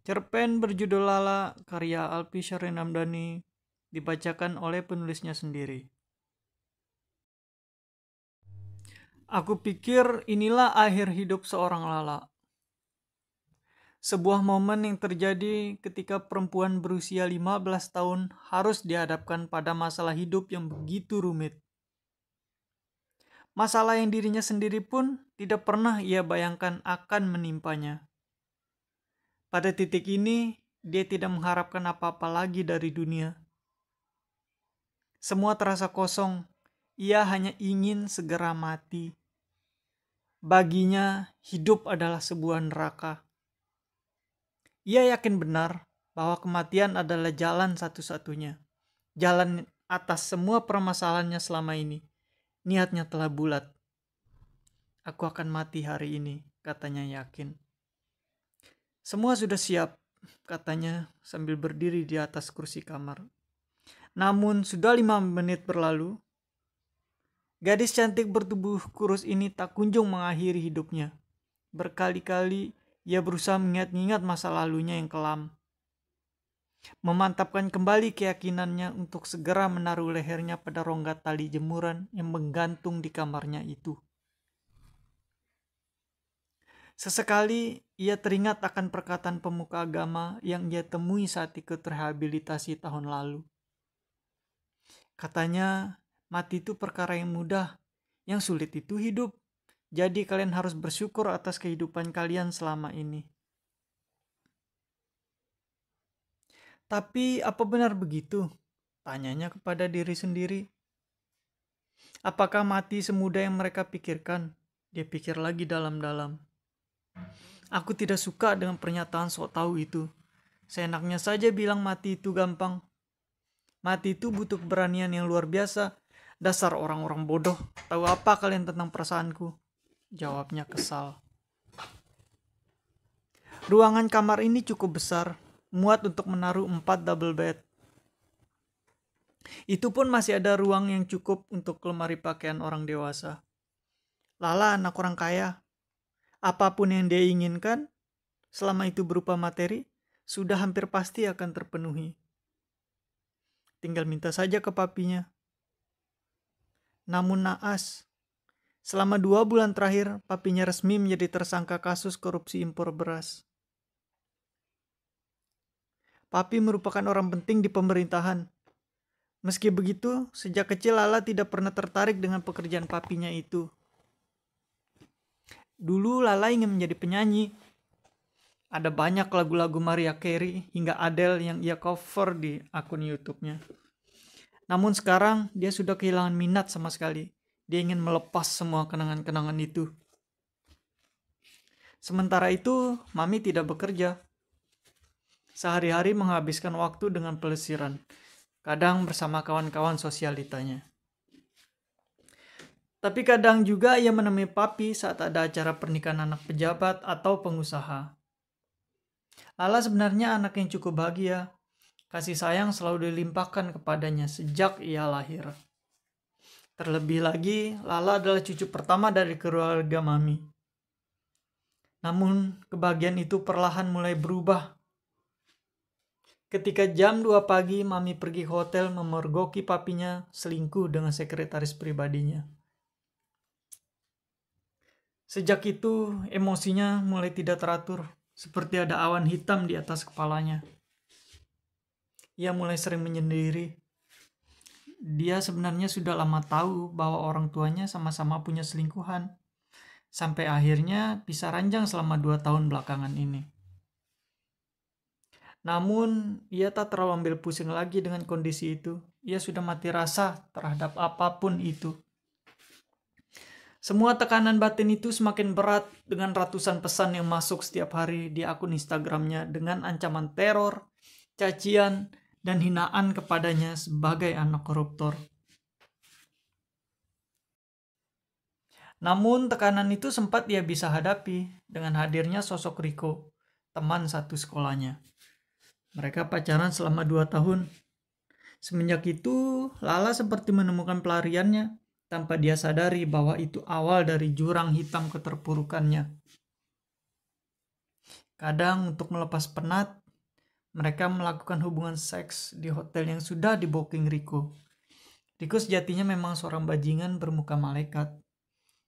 Cerpen berjudul Lala karya Alpi Syahrin Hamdani dibacakan oleh penulisnya sendiri. Aku pikir inilah akhir hidup seorang Lala. Sebuah momen yang terjadi ketika perempuan berusia 15 tahun harus dihadapkan pada masalah hidup yang begitu rumit. Masalah yang dirinya sendiri pun tidak pernah ia bayangkan akan menimpanya. Pada titik ini, dia tidak mengharapkan apa-apa lagi dari dunia. Semua terasa kosong. Ia hanya ingin segera mati. Baginya, hidup adalah sebuah neraka. Ia yakin benar bahwa kematian adalah jalan satu-satunya. Jalan atas semua permasalahannya selama ini. Niatnya telah bulat. Aku akan mati hari ini, katanya yakin. Semua sudah siap, katanya sambil berdiri di atas kursi kamar. Namun sudah 5 menit berlalu, gadis cantik bertubuh kurus ini tak kunjung mengakhiri hidupnya. Berkali-kali ia berusaha mengingat-ingat masa lalunya yang kelam. Memantapkan kembali keyakinannya untuk segera menaruh lehernya pada rongga tali jemuran yang menggantung di kamarnya itu. Sesekali ia teringat akan perkataan pemuka agama yang ia temui saat ikut rehabilitasi tahun lalu. Katanya, mati itu perkara yang mudah, yang sulit itu hidup. Jadi kalian harus bersyukur atas kehidupan kalian selama ini. Tapi apa benar begitu? Tanyanya kepada diri sendiri. Apakah mati semudah yang mereka pikirkan? Dia pikir lagi dalam-dalam. Aku tidak suka dengan pernyataan sok tahu itu. Seenaknya saja bilang mati itu gampang. Mati itu butuh keberanian yang luar biasa. Dasar orang-orang bodoh. Tahu apa kalian tentang perasaanku? Jawabnya kesal. Ruangan kamar ini cukup besar, muat untuk menaruh 4 double bed. Itu pun masih ada ruang yang cukup untuk lemari pakaian orang dewasa. Lala anak orang kaya. Apapun yang dia inginkan, selama itu berupa materi, sudah hampir pasti akan terpenuhi. Tinggal minta saja ke papinya. Namun naas, selama 2 bulan terakhir, papinya resmi menjadi tersangka kasus korupsi impor beras. Papi merupakan orang penting di pemerintahan. Meski begitu, sejak kecil Lala tidak pernah tertarik dengan pekerjaan papinya itu. Dulu Lala ingin menjadi penyanyi. Ada banyak lagu-lagu Mariah Carey hingga Adele yang ia cover di akun YouTube-nya. Namun sekarang dia sudah kehilangan minat sama sekali. Dia ingin melepas semua kenangan-kenangan itu. Sementara itu, Mami tidak bekerja. Sehari-hari menghabiskan waktu dengan pelesiran. Kadang bersama kawan-kawan sosialitanya. Tapi kadang juga ia menemui papi saat ada acara pernikahan anak pejabat atau pengusaha. Lala sebenarnya anak yang cukup bahagia. Kasih sayang selalu dilimpahkan kepadanya sejak ia lahir. Terlebih lagi, Lala adalah cucu pertama dari keluarga Mami. Namun, kebahagiaan itu perlahan mulai berubah. Ketika jam 2 pagi, Mami pergi ke hotel memergoki papinya selingkuh dengan sekretaris pribadinya. Sejak itu, emosinya mulai tidak teratur, seperti ada awan hitam di atas kepalanya. Ia mulai sering menyendiri. Dia sebenarnya sudah lama tahu bahwa orang tuanya sama-sama punya selingkuhan. Sampai akhirnya pisah ranjang selama 2 tahun belakangan ini. Namun, ia tak terlalu ambil pusing lagi dengan kondisi itu. Ia sudah mati rasa terhadap apapun itu. Semua tekanan batin itu semakin berat dengan ratusan pesan yang masuk setiap hari di akun Instagramnya dengan ancaman teror, cacian, dan hinaan kepadanya sebagai anak koruptor. Namun tekanan itu sempat ia bisa hadapi dengan hadirnya sosok Riko, teman satu sekolahnya. Mereka pacaran selama 2 tahun. Semenjak itu, Lala seperti menemukan pelariannya tanpa dia sadari bahwa itu awal dari jurang hitam keterpurukannya. Kadang untuk melepas penat, mereka melakukan hubungan seks di hotel yang sudah di-booking Riko. Riko sejatinya memang seorang bajingan bermuka malaikat.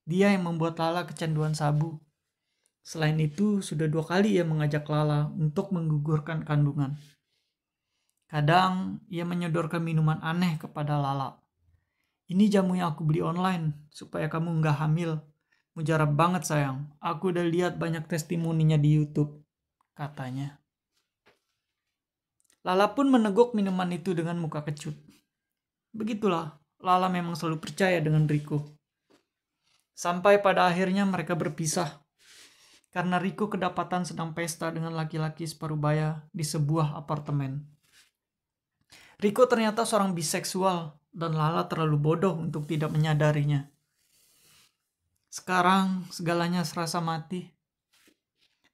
Dia yang membuat Lala kecanduan sabu. Selain itu, sudah 2 kali ia mengajak Lala untuk menggugurkan kandungan. Kadang ia menyodorkan minuman aneh kepada Lala. Ini jamu yang aku beli online, supaya kamu nggak hamil. Mujarab banget sayang, aku udah lihat banyak testimoninya di YouTube, katanya. Lala pun meneguk minuman itu dengan muka kecut. Begitulah, Lala memang selalu percaya dengan Riko. Sampai pada akhirnya mereka berpisah. Karena Riko kedapatan sedang pesta dengan laki-laki separuh baya di sebuah apartemen. Riko ternyata seorang biseksual dan Lala terlalu bodoh untuk tidak menyadarinya. Sekarang segalanya serasa mati,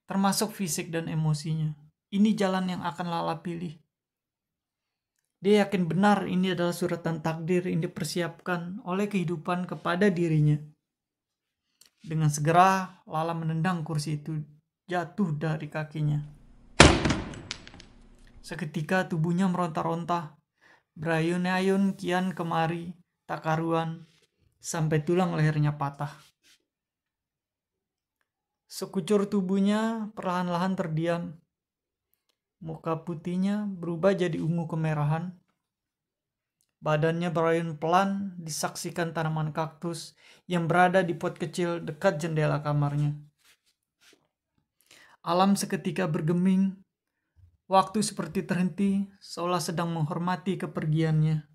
termasuk fisik dan emosinya. Ini jalan yang akan Lala pilih. Dia yakin benar ini adalah suratan takdir yang dipersiapkan oleh kehidupan kepada dirinya. Dengan segera, Lala menendang kursi itu jatuh dari kakinya. Seketika tubuhnya meronta-ronta, berayun-ayun kian kemari, tak karuan, sampai tulang lehernya patah. Sekucur tubuhnya perlahan-lahan terdiam. Muka putihnya berubah jadi ungu kemerahan. Badannya berayun pelan, disaksikan tanaman kaktus yang berada di pot kecil dekat jendela kamarnya. Alam seketika bergeming. Waktu seperti terhenti, seolah sedang menghormati kepergiannya.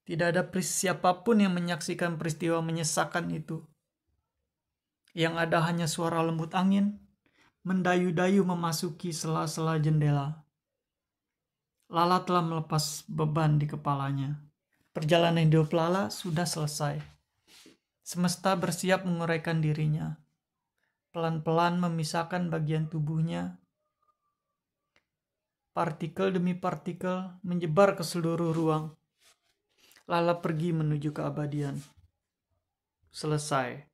Tidak ada siapapun yang menyaksikan peristiwa menyesakan itu. Yang ada hanya suara lembut angin, mendayu-dayu memasuki sela-sela jendela. Lala telah melepas beban di kepalanya. Perjalanan hidup Lala sudah selesai. Semesta bersiap menguraikan dirinya. Pelan-pelan memisahkan bagian tubuhnya. Partikel demi partikel menyebar ke seluruh ruang. Lala pergi menuju keabadian. Selesai.